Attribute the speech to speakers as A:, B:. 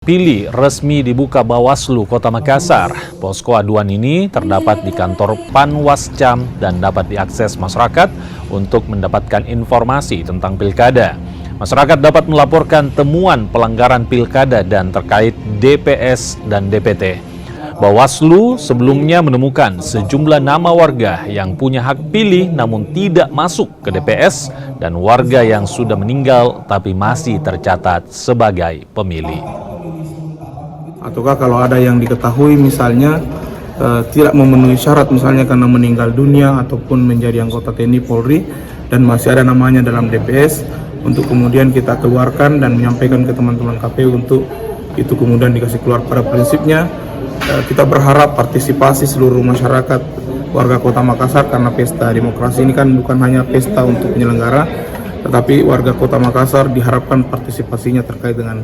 A: Pilih resmi dibuka Bawaslu Kota Makassar. Posko aduan ini terdapat di kantor Panwascam dan dapat diakses masyarakat untuk mendapatkan informasi tentang pilkada. Masyarakat dapat melaporkan temuan pelanggaran pilkada dan terkait DPS dan DPT. Bawaslu sebelumnya menemukan sejumlah nama warga yang punya hak pilih namun tidak masuk ke DPS dan warga yang sudah meninggal tapi masih tercatat sebagai pemilih.
B: Ataukah kalau ada yang diketahui misalnya tidak memenuhi syarat misalnya karena meninggal dunia ataupun menjadi anggota TNI Polri dan masih ada namanya dalam DPS, untuk kemudian kita keluarkan dan menyampaikan ke teman-teman KPU untuk itu kemudian dikasih keluar. Pada prinsipnya kita berharap partisipasi seluruh masyarakat warga Kota Makassar, karena pesta demokrasi ini kan bukan hanya pesta untuk penyelenggara, tetapi warga Kota Makassar diharapkan partisipasinya terkait dengan